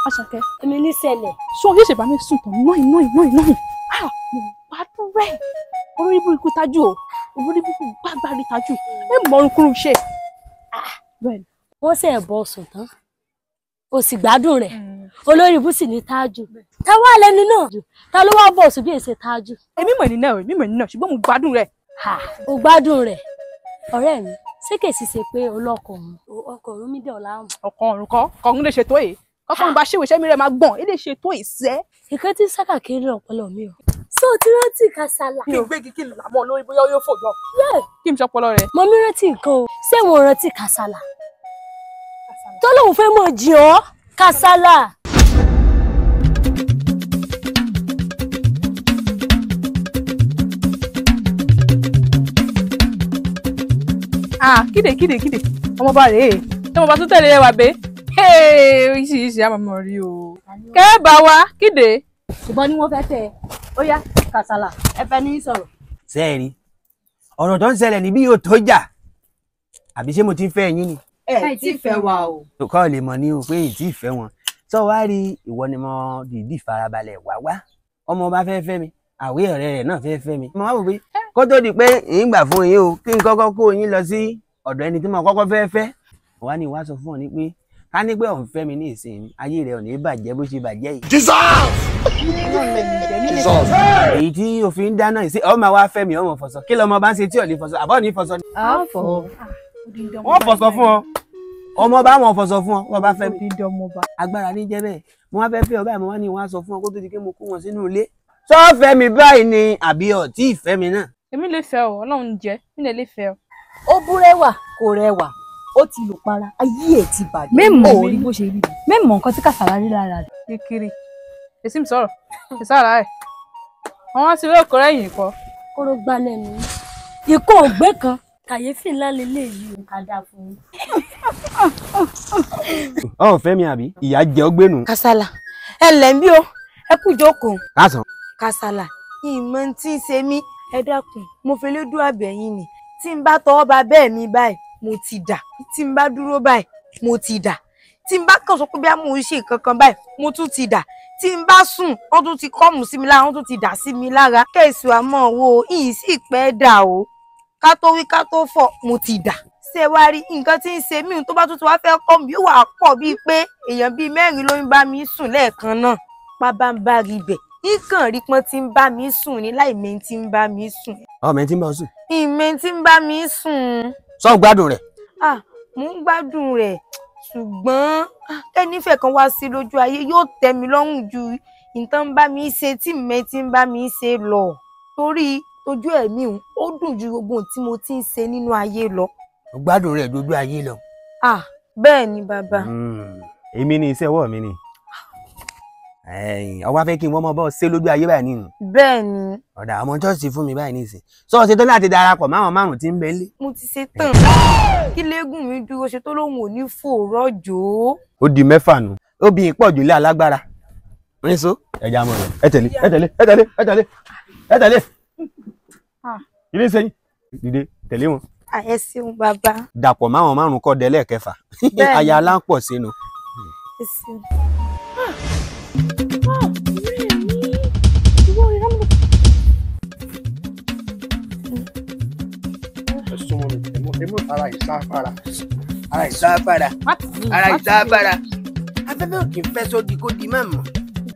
Àṣàkẹ́. Èmi ní ṣẹlẹ̀. Ṣé o yé ṣe bá mi sùn tán náà? Ah, mo gbádùn rẹ̀. Olórí burúkú Tájù o. Olórí burúkú gbàgbárí Tájù. Ẹ mọ orúkúrú ṣe. Bẹ́ẹ̀ni. Wọ́n ṣe ẹ̀bọ sùn tán. O sì gbádùn rẹ̀. Olórí ibú sì ní Tájù. Ta wá lẹ́nu náà? Ta ló wá bọ̀ sùn bí èsè Tájù? Èmi mọ̀ ní náà, ṣùgbọ́n mo gbádùn rẹ̀. O gbádùn rẹ̀. Ọ̀rẹ́ mi, ṣé kèsì ṣe pé olọ́kọ̀ òun? Ọkọ̀ òun mi dẹ̀ ọ̀la. Ọkọ̀ ọ̀run kọ́, ọ̀run lè ṣètò èyí. Kọ́kọ́ bá ṣèwé iṣẹ́ mi rẹ̀ máa gbọ̀n, èdè ṣètò ìṣẹ́. Ìkan tí sákà kéré ọpọlọ mi o. Ṣé o ti rántí Kàsálà? Kí n gbé kí n làmọ́ lórí bóyá yóò fò jọ. Kí n ṣọpọlọ rẹ̀. Mo mi rántí nǹkan o. Ṣé mo rántí Kàsálà? Tó lóun fẹ́ mọ̀ jì ọ́ Kàsálà. Kíde. Ọmọọba rèé. Ọmọọba tún tẹ̀lé wa bẹ́ẹ̀. Oríṣiríṣi àmọ̀mọ̀ rí o. Kẹ́ẹ̀bà wa kíde. Ṣùgbọ́n ni wọ́n fẹ́ tẹ̀ ẹ́. Ó yá Kàsálà, ẹ fẹ́ ní sọ̀rọ̀. Sẹ́ẹ̀rí, ọ̀rọ̀ tó ń ṣẹlẹ̀ níbí yóò tó jà. Àbí ṣé mo ti ń fẹ́ yín ni? Ẹ tí fẹ́ wa o. Kọ́ lè mọ̀ ní o pé èyí tí ì fẹ́ wọn. Sọ wá rí ìwọ ni mo dìídì farabalẹ̀ wá. Ọmọ ọba fẹ́ fẹ́ mi, àwé ọ̀rẹ́ rẹ̀ náà fẹ́ fẹ́ mi. Mo wá wò pé kó tó di pé èyí gbà fún yín o, kí n kọ́kọ́ kó yín lọ sí ọ̀dọ̀ ẹni tí mo kọ́kọ́ fẹ́. Mo wá ní ìwà sọ fún ọ ní pé ká ní pé òun fẹ́ mi ní ìsìn ayé rẹ̀ ò ní bàjẹ́ bó ṣe bàjẹ́ yìí. Èyí tí òfin dáná ìsìn ọmọ wa fẹ́ mi ọmọ fọṣọ kí lọmọ bá ń ṣe tí ò ní fọṣọ àbọ̀ ní fọṣọ ni. Wọ́n fọṣọ fún ọ ọmọ bá wọn fọṣọ fún ọ wọ́n bá fẹ́ mi. Agbára ní jẹ́ bẹ́ẹ̀ mo wá fẹ́ ọ báyìí mo wá ní wọ́n á sọ fún ọ kó tó di pé mo kó wọn sínú ilé. Sọ fẹ́ mi báyìí ni àbí ọ̀ tí ì fẹ́ mi náà. Èmi lè fẹ́ ọ, Ọlọ́run jẹ́, mi lè fẹ́ ọ. Ó búrẹ́wà kò rẹwà. Ó ti lò para. Ayé ẹ̀ ti bàjẹ́. Mẹ́mọ̀ rí bó ṣe rí. Mẹ́mọ̀ nǹkan tí Kàsálà rí lára rẹ̀. Kékeré. Èsì mi sọ̀rọ̀. Ìsára ẹ̀. Àwọn ti rí òkú rẹ̀yìn kọ. Kóró gbá lẹ́nu. Ikú ògbé kan. Kàyéfì ńlá lélẹ́yìí ò ká dá fún un. Ọ̀ fẹ́ mi àbí ìyá jẹ́ ọgbẹ́nu. Kàsálà, ẹ lẹ̀ ń bí o. Ẹ kú jókòó. Kásán. Kàsálà, ìmọ̀ tí ń ṣe mí. Ẹ dákun, mo fẹ́ lé dúró àbẹ̀yìn ni. Tí n bá tọwọ́ ba bẹ́ẹ̀ mi báyìí, mo ti dà. Tí n bá dúró báyìí, mo ti dà. Tí n bá kàn sọ pé bí a mò ń ṣe nǹkan kan báyìí, mo tún ti dà. Tí n bá sùn, wọ́n tún ti kọ́mù sí mi lára, wọ́n tún ti dà sí mi lára. Kẹ̀sì àmọ́ wo, ìyìn sì pẹ́ dà o. Ká tó wí ká tó fọ̀, mo ti dà. Ṣé wá rí nǹkan tí ń ṣe mí tó bá tún ti wá fẹ́ kọ́ mi, yóò wá pọ̀ bíi pé èèyàn bíi 4 ló ń bá mi sùn lẹ́ẹ̀kan náà. Pábá ń bá rí bẹ̀. Nǹkan rí pọ́n tí ń bá mi sùn ní láì mẹ́ tí ń bá mi sùn. Ọmọ ẹ ti ń bá ọ sùn. Ìmẹ́ tí ń bá mi sùn. Sọ gbádùn rẹ̀. Mo ń gbádùn rẹ̀ ṣùgbọ́n ẹnífẹ̀ẹ́ kan wá sí lójú ayé yóò tẹ́ mi lọ́rùn ju nǹkan bá mi ṣe tí mẹ́ tí ń bá mi ṣe lọ. Torí ojú ẹ̀mí òun ó dùn ju gbogbo ohun tí mo ti ń ṣe nínú ayé lọ. Ó gbádùn rẹ̀ dojú ayé lọ. Bẹ́ẹ̀ ni bàbá. Èmi ni iṣẹ́ ọwọ́ mi ni. Ọwọ́ fẹ́ kí n wọ́n mọ bọ́ ṣe lójú ayé báyìí nínú. Bẹ́ẹ̀ ni. Ọ̀dà ọmọ chọ́ọ̀sì fún mi báyìí nísìn. Sọ ṣe tó láti darapọ̀ máwọn 5 tí ń bẹ lé. Mo ti ṣe tán. Kí léegun mi dúró ṣe tó lóhùn ò ní fòrọ̀ jò. Ó di 6 nù. Obìnrin pọ̀ jù lé alágbára. Rin so. Ẹja mọ̀ rẹ̀. Ẹ tẹ̀lé. Ilé ìsẹ́yìn. Dìde tẹ̀lé wọn. Ẹ ṣeun bàbá. Dàpọ̀ máwọn 5 kọ́ dẹ́lẹ̀ kẹfà. Aya aláǹpọ̀ sínú. Ẹ ṣeun. Ara ìsáfara. Afẹ́fẹ́ ò kì í fẹ́ sódì kó di mẹ́mọ̀.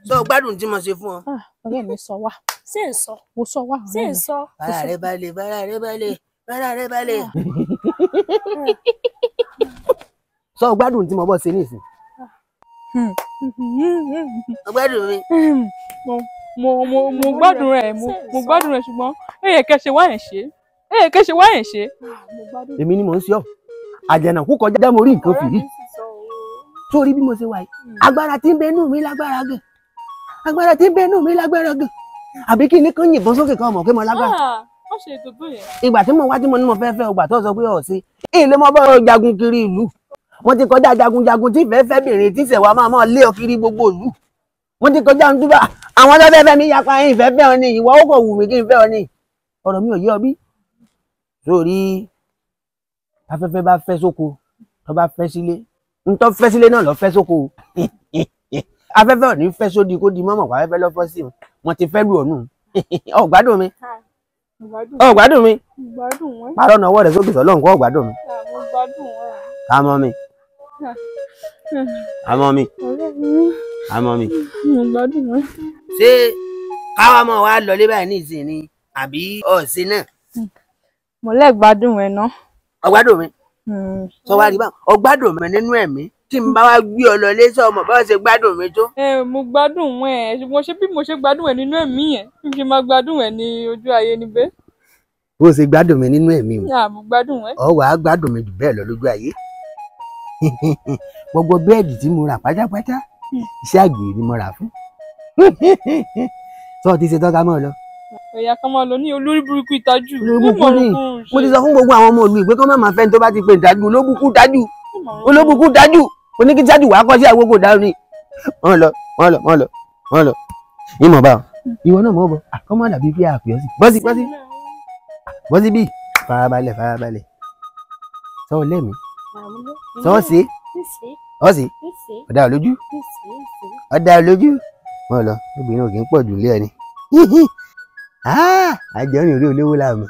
Sọ gbádùn tí mo ṣe fún ọ. Ọ̀rẹ́ mi sọ wá. Ṣé ń sọ? Mo sọ wá. Ṣé ń sọ? Bára rẹ balẹ̀. Sọ gbádùn tí mo bọ́ ṣe nísìn. Gbádùn mi. Mo gbádùn rẹ̀. Mo gbádùn rẹ̀ ṣùgbọ́n èyí kẹ́ṣe wá yẹn ṣe. Èmi ni mò ń ṣe ọ́. Àjànàkú kọjá dá mo rí nǹkan fìrí. Sórí bí mo ṣe wà yìí. Agbára tí ń bẹ inú mi lágbára gan. Àbí kí ni kàn yìnbọn sókè kan mọ̀ pé mo lágbára. Wọ́n ṣe ètò tó yẹ. Ìgbà tí mo wá tí mo ní mo fẹ́ ọgbà tó sọ pé ọ̀sẹ̀. Ilé mọ́ bọ́ jagun kiri ìlú. Wọ́n ti kọjá jagunjagun tí ìfẹ́ bìnrin tí ìṣẹ̀wá máa lé ọ kiri gbogbo ìlú. Wọ́n ti kọjá ń túbà. Àwọn tó fẹ́ mi yapa yín ìfẹ́ fẹ́ ọ ní ìwọ ó kò wù mí kí n fẹ́ ọ ní. Ọ̀rọ̀ mi ò yé ọ bí. Sórí afẹ́fẹ́ bá fẹ́ sóko tó bá fẹ́ sílé. Ntọ́ fẹ́ sílé náà lọ fẹ́ sóko. afẹ́fẹ́ ò ní fẹ́ sódì kó di mọ́mọ́ pa afẹ́fẹ́ lọ́fọ́ sí wọn ti fẹ́ lù ọ̀nù ọ̀gbádùn mi ọ̀gbádùn mi parọ́ náà ọwọ́ rẹ̀ sókè sọ́lọ́ nǹkan ọ̀gbádùn mi àmọ́ mi àmọ́ mi àmọ́ mi. ṣé káwa mọ̀ wá lọlé báyìí ní ìsìn ni àbí ọ̀sìn náà. mo lè gbádùn ẹ ná. ọ̀gbádùn mi sọ wá rí báwọn ọ̀gbádùn mi nínú ẹ̀mí tí n bá wá gbé ọ lọ lé sọmọ bá ṣe gbádùn mi tó. mo gbádùn ẹ ṣùgbọ́n ṣé bí mo ṣe gbádùn ẹ nínú ẹ̀mí yẹn kí n ṣe máa gbádùn ẹ ní ojú ayé níbẹ̀. bó ṣe gbádùn mi nínú ẹ̀mí mi. mo gbádùn ẹ. ọ wàá gbádùn mi jù bẹ́ẹ̀ lọ lójú ayé. gbogbo bẹ́ẹ̀dì tí mo rà pátápátá iṣẹ́ àgbèrè ni mo rà fún. sọ ti ṣe tọ́ka mọ́ ọ lọ. ẹ̀yà kan máa lọ ní olórí burúkú ìtajú. olóbùkún ni mo ti sọ fún gbogbo àwọn ọmọ ìlú ìgbé kọ́ máa fẹ́ tó bá ti pè ìtajú olóbùkún tájú olóbùkún tájú oníkítájú wàá kọ́ sí àgbógbò dáhùn ni. wọ́n lọ ìmọ̀ bá ọ ìwọ náà mọ̀ bọ̀ àkọ́mọ́ dàbí bí àpè ọ̀sìn bọ́sí bí farabalẹ̀ sọ lẹ́mí sọ ṣe ọ̀sìn ọ̀dà olójú wọ́n lọ obìnrin ò kì í pọ̀ jù lé ẹni àjọyìn orí olówó làmọ̀.